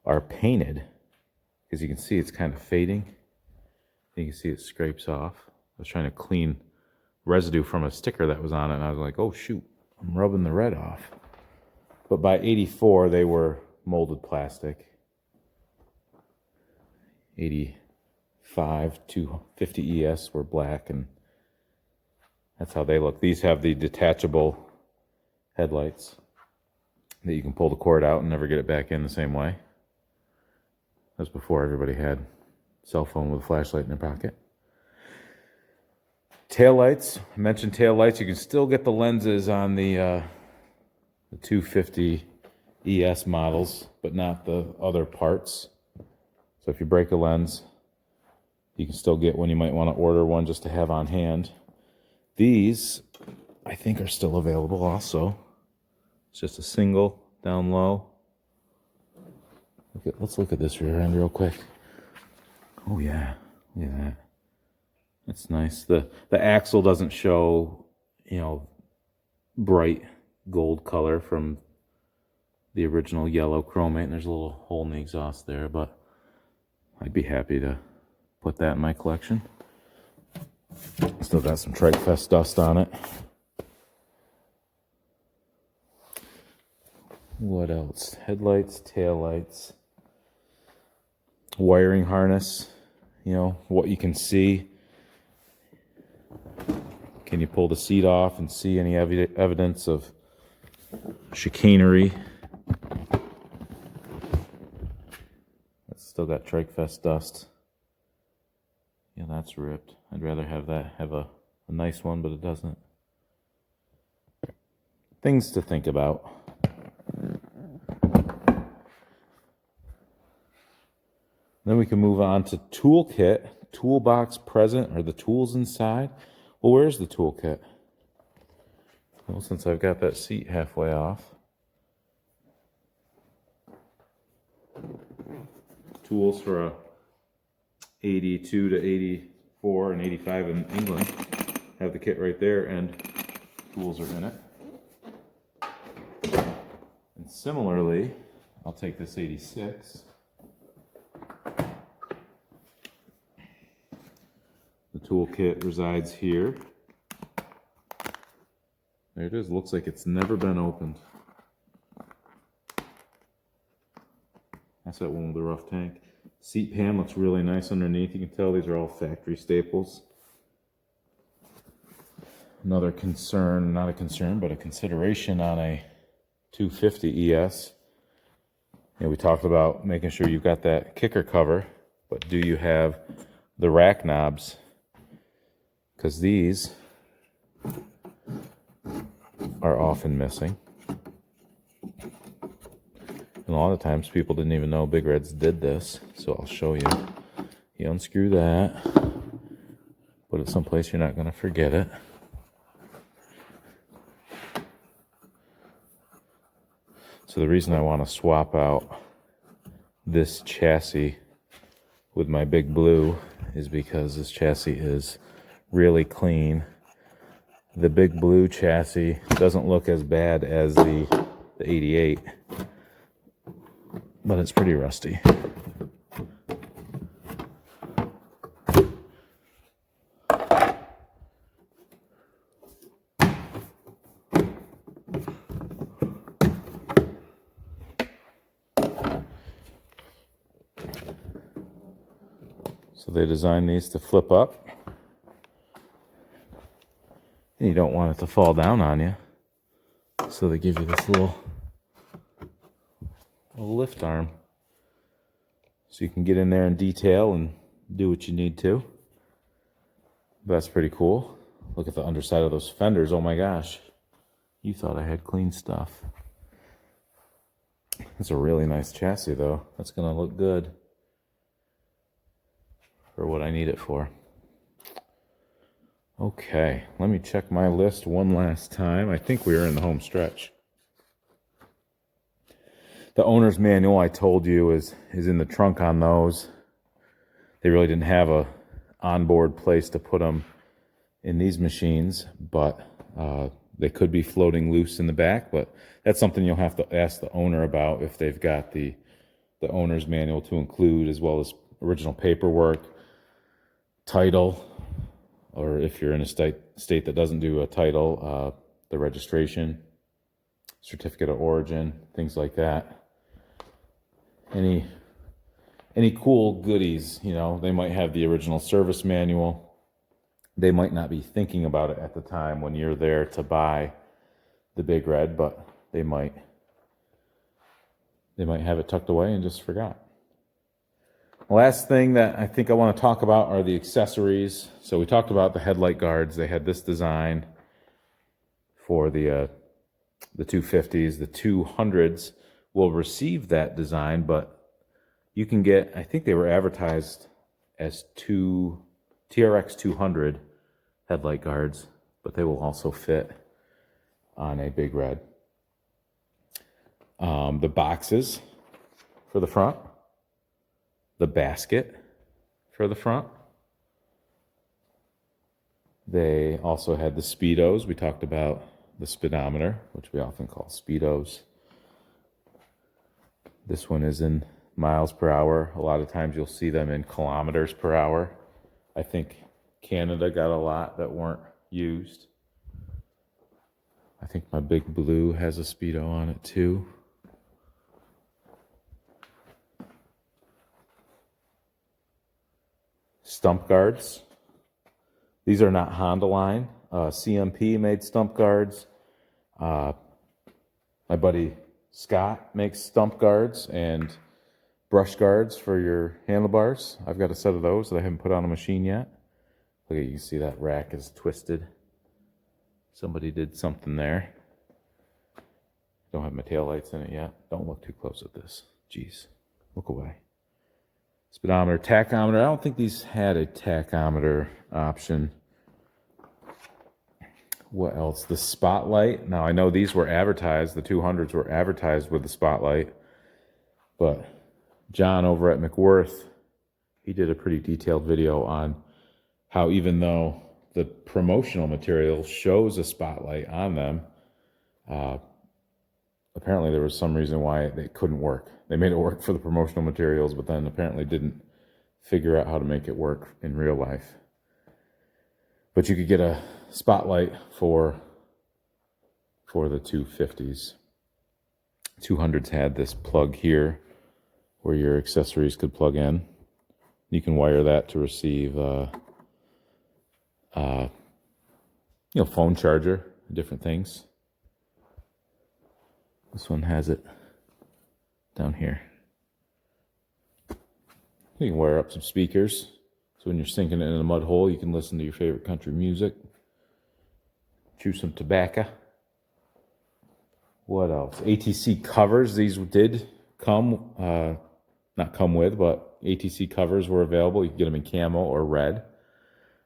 are painted. As you can see, it's kind of fading. You can see it scrapes off. I was trying to clean residue from a sticker that was on it, and I was like, oh shoot, I'm rubbing the red off. But by 84, they were molded plastic. 85 250ES were black, and that's how they look. These have the detachable headlights that you can pull the cord out and never get it back in the same way. That was before everybody had a cell phone with a flashlight in their pocket. Taillights. I mentioned taillights. You can still get the lenses on the 250ES models, but not the other parts. So if you break a lens, you can still get one. You might want to order one just to have on hand. These, I think, are still available also. It's just a single down low. Let's look at this rear end real quick. Oh yeah, look at that. It's nice. The axle doesn't show, bright gold color from the original yellow chromate. And there's a little hole in the exhaust there, but I'd be happy to put that in my collection. Still got some Trike Fest dust on it. What else? Headlights, taillights, wiring harness, what you can see. Can you pull the seat off and see any evidence of chicanery? It's still got Trike Fest dust. Yeah, that's ripped. I'd rather have a nice one, but it doesn't. Things to think about. Then we can move on to toolkit, toolbox present, or the tools inside. Well, where's the toolkit? Well, since I've got that seat halfway off. Tools for a 82 to 84 and 85 in England. Have the kit right there, and tools are in it. And similarly, I'll take this 86. The toolkit resides here. There it is. Looks like it's never been opened. That's that one with the rough tank. Seat pan looks really nice underneath. You can tell these are all factory staples. Another concern, not a concern, but a consideration on a 250ES. We talked about making sure you've got that kicker cover, but do you have the rack knobs? Because these are often missing. And a lot of times people didn't even know Big Reds did this, so I'll show you. You unscrew that, put it someplace you're not going to forget it. So the reason I want to swap out this chassis with my Big Blue is because this chassis is really clean. The Big Blue chassis doesn't look as bad as the 88, but it's pretty rusty. So they designed these to flip up. And you don't want it to fall down on you. So they give you this little lift arm. So you can get in there in detail and do what you need to. That's pretty cool. Look at the underside of those fenders. Oh my gosh. You thought I had clean stuff. It's a really nice chassis though. That's going to look good for what I need it for. Okay, let me check my list one last time. I think we are in the home stretch. The owner's manual I told you is in the trunk on those. They really didn't have a onboard place to put them in these machines, but they could be floating loose in the back, but that's something you'll have to ask the owner about if they've got the owner's manual to include, as well as original paperwork, title, or if you're in a state that doesn't do a title, the registration, certificate of origin, things like that. Any cool goodies, you know, they might have the original service manual. They might not be thinking about it at the time when you're there to buy the Big Red, but they might have it tucked away and just forgot. The last thing that I think I want to talk about are the accessories. So we talked about the headlight guards. They had this design for the 250s. The 200s will receive that design, but you can get, I think they were advertised as TRX 200 headlight guards, but they will also fit on a Big Red. The boxes for the front. The basket for the front. They also had the speedos. We talked about the speedometer, which we often call speedos. This one is in miles per hour. A lot of times you'll see them in kilometers per hour. I think Canada got a lot that weren't used. I think my Big Blue has a speedo on it too. Stump guards. These are not Honda line. CMP made stump guards. My buddy Scott makes stump guards and brush guards for your handlebars. I've got a set of those that I haven't put on a machine yet. Look, you can see that rack is twisted. Somebody did something there. Don't have my taillights in it yet. Don't look too close at this. Jeez, look away. Speedometer, tachometer. I don't think these had a tachometer option. What else? The spotlight. Now, I know these were advertised. The 200s were advertised with the spotlight. But John over at McWorth, he did a pretty detailed video on how even though the promotional material shows a spotlight on them, apparently there was some reason why they couldn't work. They made it work for the promotional materials, but then apparently didn't figure out how to make it work in real life. But you could get a spotlight for the 250s. 200s had this plug here where your accessories could plug in. You can wire that to receive phone charger, different things. This one has it down here. You can wire up some speakers, so when you're sinking it in a mud hole, you can listen to your favorite country music. Chew some tobacco. What else? ATC covers. These did come, not come with, but ATC covers were available. You can get them in camo or red.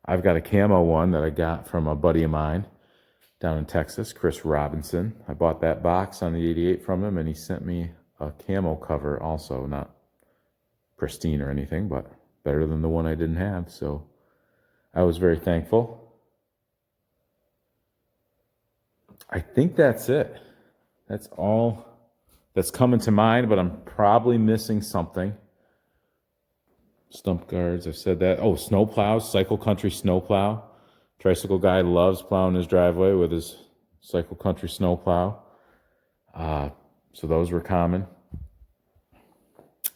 I've got a camo one that I got from a buddy of mine down in Texas, Chris Robinson. I bought that box on the 88 from him, and he sent me a camo cover also, not pristine or anything, but better than the one I didn't have. So I was very thankful. I think that's it. That's all that's coming to mind, but I'm probably missing something. Stump guards, I've said that. Oh, snow plows, Cycle Country snow plow. Tricycle guy loves plowing his driveway with his Cycle Country snow plow. So those were common.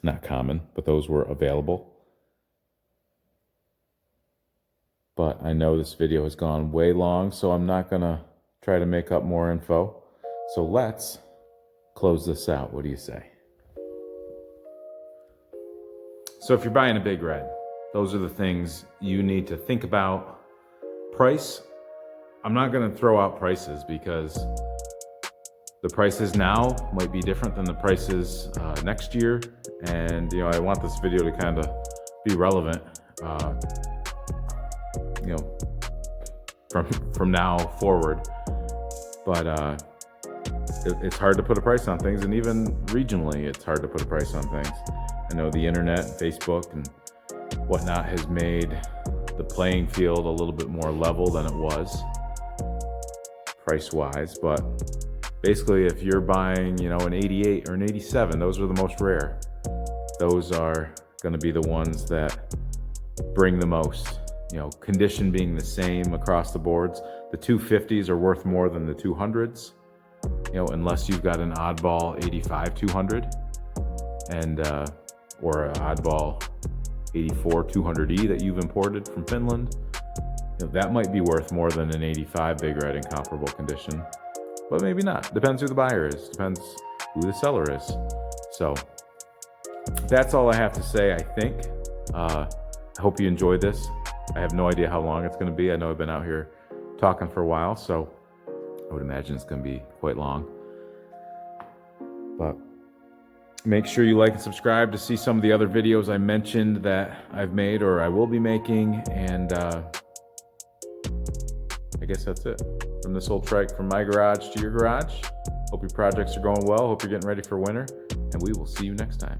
Not common, but those were available. but I know this video has gone way long, so I'm not gonna try to make up more info. So let's close this out. What do you say? So if you're buying a Big Red, those are the things you need to think about. Price, I'm not gonna throw out prices because the prices now might be different than the prices next year. And I want this video to kind of be relevant, from now forward. But it's hard to put a price on things, and even regionally, it's hard to put a price on things. I know the internet, Facebook, and whatnot has made the playing field a little bit more level than it was price-wise. But basically, if you're buying, an 88 or an 87, those are the most rare. Those are going to be the ones that bring the most. Condition being the same across the boards. The 250s are worth more than the 200s. Unless you've got an oddball 85-200 and or an oddball 84-200E that you've imported from Finland. That might be worth more than an 85 Big Red in comparable condition, but maybe not. Depends who the buyer is. Depends who the seller is. So that's all I have to say, I think. I hope you enjoyed this. I have no idea how long it's going to be. I know I've been out here talking for a while, so I would imagine it's going to be quite long. But make sure you like and subscribe to see some of the other videos I mentioned that I've made or I will be making. And I guess that's it. From this old trike, from my garage to your garage. Hope your projects are going well. Hope you're getting ready for winter. And we will see you next time.